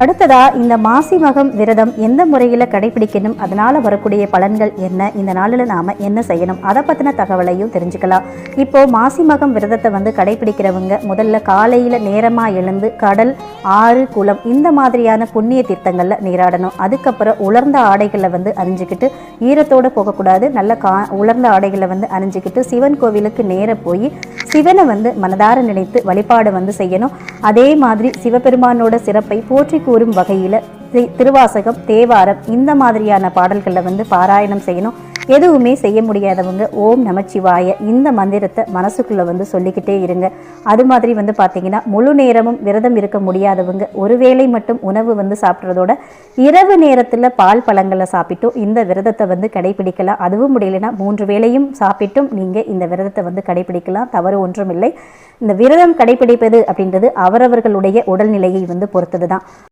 அடுத்ததா இந்த மாசி மகம் விரதம் எந்த முறையில் கடைபிடிக்கணும், அதனால வரக்கூடிய பலன்கள் என்ன, இந்த நாளில் நாம என்ன செய்யணும், அதை பற்றின தகவலையும் தெரிஞ்சுக்கலாம். இப்போ மாசி மகம் விரதத்தை கடைபிடிக்கிறவங்க முதல்ல காலையில் நேரமாக எழுந்து கடல், ஆறு, குளம் இந்த மாதிரியான புண்ணிய தீர்த்தங்களில் நீராடணும். அதுக்கப்புறம் உலர்ந்த ஆடைகளை அணிஞ்சிக்கிட்டு, ஈரத்தோடு போகக்கூடாது, நல்ல உலர்ந்த ஆடைகளை அணிஞ்சிக்கிட்டு சிவன் கோவிலுக்கு நேர போய் சிவனை மனதார நினைத்து வழிபாடு செய்யணும். அதே மாதிரி சிவபெருமானோட சிறப்பை போற்றி கூறும் வகையில் திருவாசகம், தேவாரம் இந்த மாதிரியான பாடல்களை பாராயணம் செய்யணும். எதுவுமே செய்ய முடியாதவங்க ஓம் நமச்சிவாய இந்த மந்திரத்தை மனசுக்குள்ளே சொல்லிக்கிட்டே இருங்க. அது மாதிரி பார்த்தீங்கன்னா முழு நேரமும் விரதம் இருக்க முடியாதவங்க ஒருவேளை மட்டும் உணவு சாப்பிட்றதோட இரவு நேரத்தில் பால் பழங்களை சாப்பிட்டும் இந்த விரதத்தை கடைபிடிக்கலாம். அதுவும் முடியலைன்னா 3 வேளையும் சாப்பிட்டும் நீங்கள் இந்த விரதத்தை கடைபிடிக்கலாம். தவறு ஒன்றும் இல்லை. இந்த விரதம் கடைபிடிப்பது அப்படின்றது அவரவர்களுடைய உடல்நிலையை பொறுத்தது தான்.